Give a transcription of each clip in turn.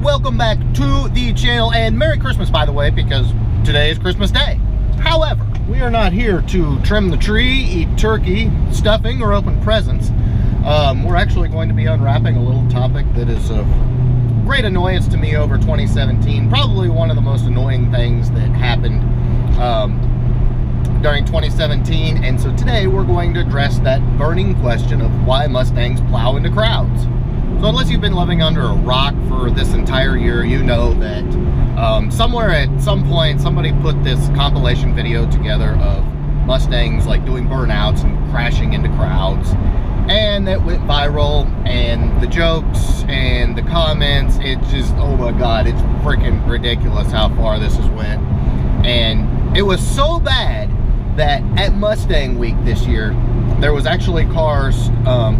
welcome back to the channel, and Merry Christmas, by the way, because today is Christmas Day. However, we are not here to trim the tree, eat turkey, stuffing, or open presents. We're actually going to be unwrapping a little topic that is of great annoyance to me over 2017. Probably one of the most annoying things that happened during 2017. And so today we're going to address that burning question of why Mustangs plow into crowds. So unless you've been living under a rock for this entire year, you know that somewhere at some point somebody put this compilation video together of Mustangs like doing burnouts and crashing into crowds, and it went viral, and the jokes and the comments, it just, oh my god, it's freaking ridiculous how far this has went. And it was so bad that at Mustang Week this year, there was actually cars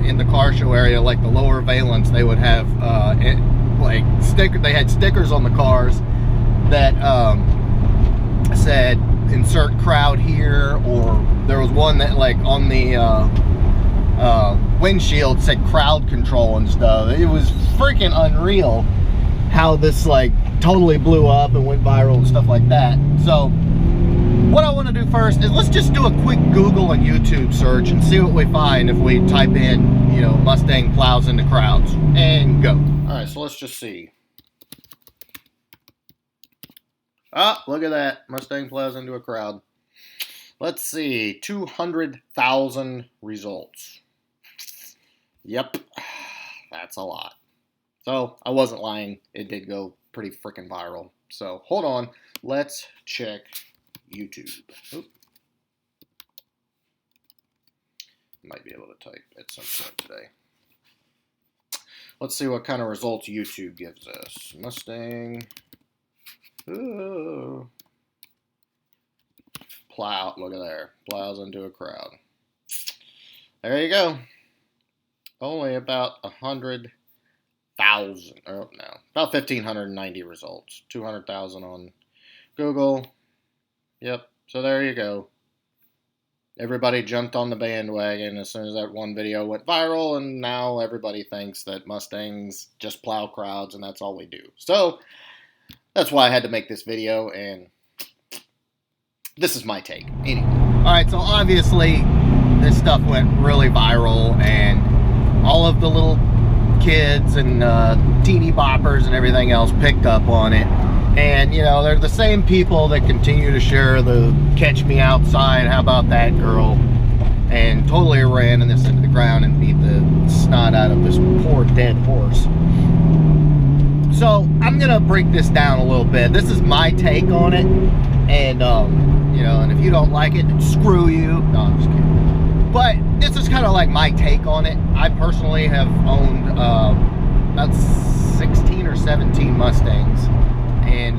in the car show area, like the lower valence. They would have they had stickers on the cars that said insert crowd here, or there was one that like on the windshield said crowd control and stuff. It was freaking unreal how this like totally blew up and went viral and stuff like that. So what I want to do first is let's just do a quick Google and YouTube search and see what we find if we type in, you know, Mustang plows into crowds, and go. All right, so let's just see. Ah, look at that. Mustang plows into a crowd. Let's see. 200,000 results. Yep. That's a lot. So, I wasn't lying. It did go pretty freaking viral. So, hold on. Let's check YouTube. Oop. Might be able to type at some point today. Let's see what kind of results YouTube gives us. Mustang. Ooh. Plow. Look at there. Plows into a crowd. There you go. Only about 100,000. Oh, no. About 1,590 results. 200,000 on Google. Yep, so there you go. Everybody jumped on the bandwagon as soon as that one video went viral, and now everybody thinks that Mustangs just plow crowds, and that's all we do. So, that's why I had to make this video, and this is my take. Anyway. Alright, so obviously, this stuff went really viral, and all of the little kids and teeny boppers and everything else picked up on it. And, you know, they're the same people that continue to share the catch me outside, how about that girl, and totally ran this into the ground and beat the snot out of this poor dead horse. So, I'm going to break this down a little bit. This is my take on it, and, you know, and if you don't like it, screw you. No, I'm just kidding. But this is kind of like my take on it. I personally have owned about 16 or 17 Mustangs and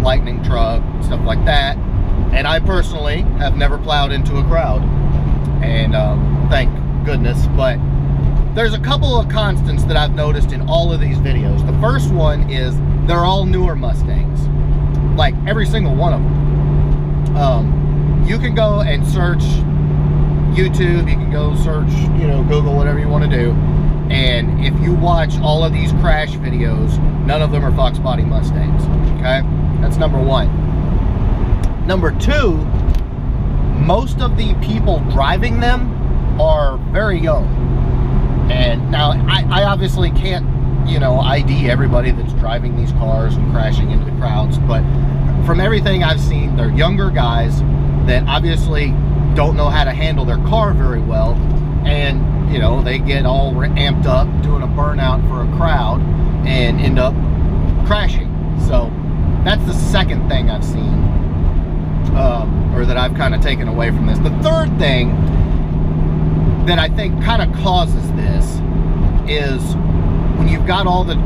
lightning truck, stuff like that, and I personally have never plowed into a crowd, and thank goodness. But there's a couple of constants that I've noticed in all of these videos. The first one is they're all newer Mustangs, like every single one of them. You can go and search YouTube, you can go search, you know, Google, whatever you want to do, and if you watch all of these crash videos, none of them are Fox body Mustangs. Okay, that's number one. Number two, most of the people driving them are very young. And now, I obviously can't, you know, ID everybody that's driving these cars and crashing into the crowds, but from everything I've seen, they're younger guys that obviously don't know how to handle their car very well, and, you know, they get all amped up doing a burnout for a crowd and end up crashing. So that's the second thing I've seen, or that I've kind of taken away from this. The third thing that I think kind of causes this is when you've got all the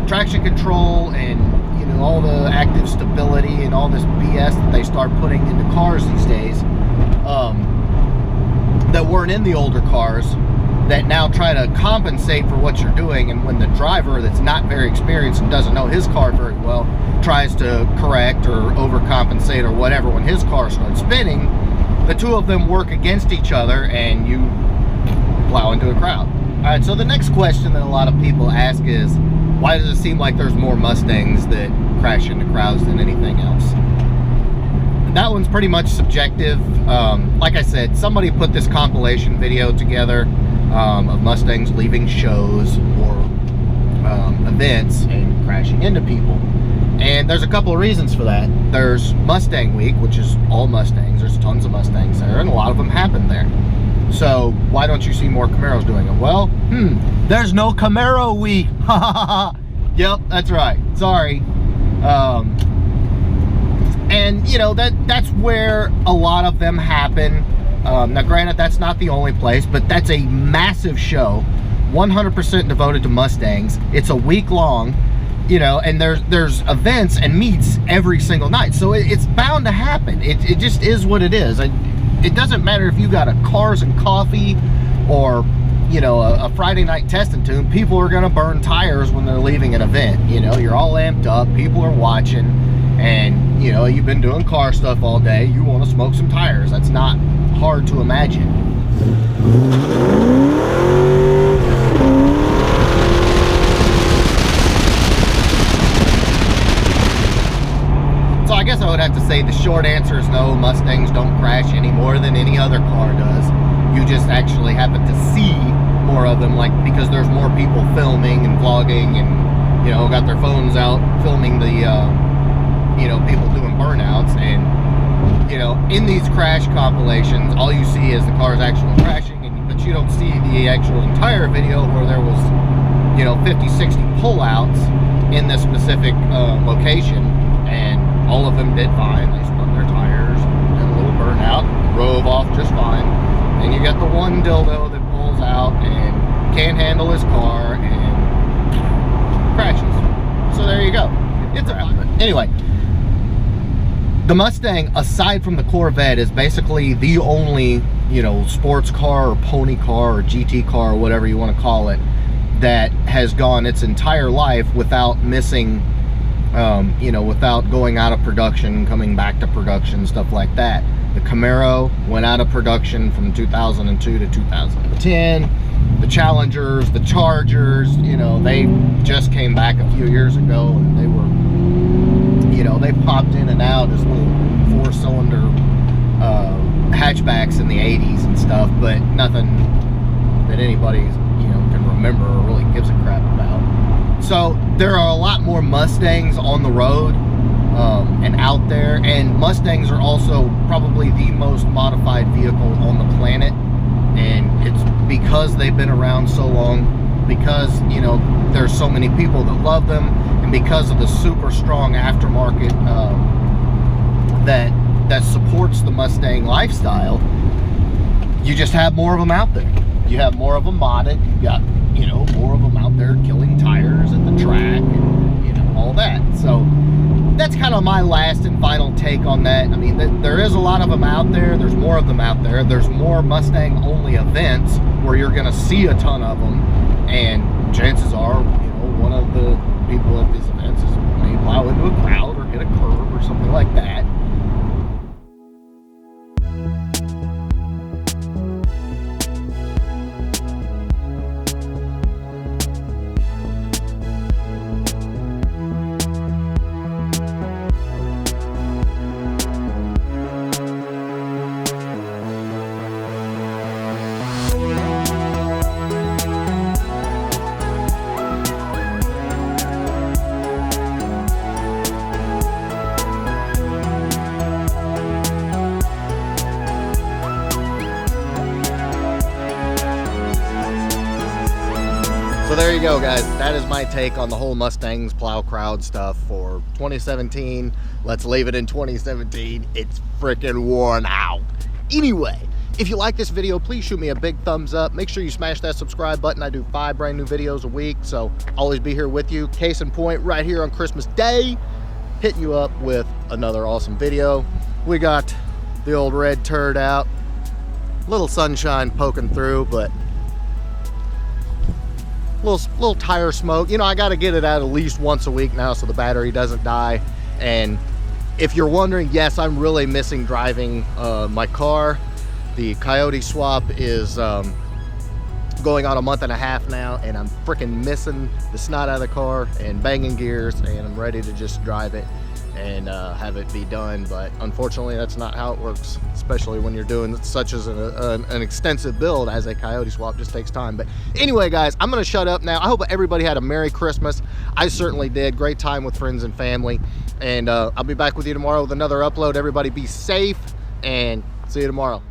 traction control and, you know, all the active stability and all this BS that they start putting into cars these days, that weren't in the older cars, that now try to compensate for what you're doing. And when the driver that's not very experienced and doesn't know his car very well tries to correct or overcompensate or whatever, when his car starts spinning, the two of them work against each other and you plow into a crowd. All right, so the next question that a lot of people ask is, why does it seem like there's more Mustangs that crash into crowds than anything else? That one's pretty much subjective. Like I said, somebody put this compilation video together of Mustangs leaving shows or events and crashing into people. And there's a couple of reasons for that. There's Mustang Week, which is all Mustangs. There's tons of Mustangs there, and a lot of them happen there. So why don't you see more Camaros doing it? Well, there's no Camaro Week. Yep, that's right. Sorry. And you know, that's where a lot of them happen. Now granted, that's not the only place, but that's a massive show, 100% devoted to Mustangs. It's a week long, you know, and there's events and meets every single night, so it's bound to happen. It just is what it is. It doesn't matter if you got a cars and coffee or, you know, a Friday night test and tune. People are gonna burn tires when they're leaving an event. You know, you're all amped up, people are watching, and you know, you've been doing car stuff all day, you want to smoke some tires. That's not hard to imagine. So I guess I would have to say the short answer is no, Mustangs don't crash any more than any other car does. You just actually happen to see more of them, like, because there's more people filming and vlogging and, you know, got their phones out filming the you know, people doing burnouts. And, you know, in these crash compilations, all you see is the cars actually crashing, but you don't see the actual entire video where there was, you know, 50, 60 pullouts in this specific location, and all of them did fine. They spun their tires, did a little burnout, drove off just fine. Then you got the one dildo that pulls out and can't handle his car and crashes. So there you go. It's a anyway. The Mustang, aside from the Corvette, is basically the only, you know, sports car or pony car or GT car or whatever you want to call it that has gone its entire life without missing, you know, without going out of production, coming back to production, stuff like that. The Camaro went out of production from 2002 to 2010. The Challengers, the Chargers, you know, they just came back a few years ago, and they were, you know, they popped in and out as little 4-cylinder hatchbacks in the 80s and stuff, but nothing that anybody, you know, can remember or really gives a crap about. So there are a lot more Mustangs on the road and out there, and Mustangs are also probably the most modified vehicle on the planet, and it's because they've been around so long, because, you know, there's so many people that love them, and because of the super strong aftermarket that supports the Mustang lifestyle, you just have more of them out there. You have more of them modded. You got, you know, more of them out there killing tires at the track, and, you know, all that. So that's kind of my last and final take on that. I mean, there is a lot of them out there. There's more of them out there. There's more Mustang-only events where you're going to see a ton of them, and chances are, you know, one of the people at these events is may plow into a crowd or hit a curb or something like that. So there you go, guys. That is my take on the whole Mustangs plow crowd stuff for 2017. Let's leave it in 2017. It's freaking worn out. Anyway, if you like this video, please shoot me a big thumbs up. Make sure you smash that subscribe button. I do 5 brand new videos a week, so always be here with you. Case in point, right here on Christmas Day, hitting you up with another awesome video. We got the old red turd out. Little sunshine poking through, but little tire smoke. You know, I got to get it out at least once a week now so the battery doesn't die. And if you're wondering, yes, I'm really missing driving my car. The Coyote swap is going on a month and a half now, and I'm freaking missing the snot out of the car and banging gears, and I'm ready to just drive it and have it be done. But unfortunately, that's not how it works, especially when you're doing such as an extensive build as a coyote swap. Just takes time. But anyway, guys, I'm gonna shut up now. I hope everybody had a Merry Christmas. I certainly did. Great time with friends and family, and I'll be back with you tomorrow with another upload. Everybody be safe, and see you tomorrow.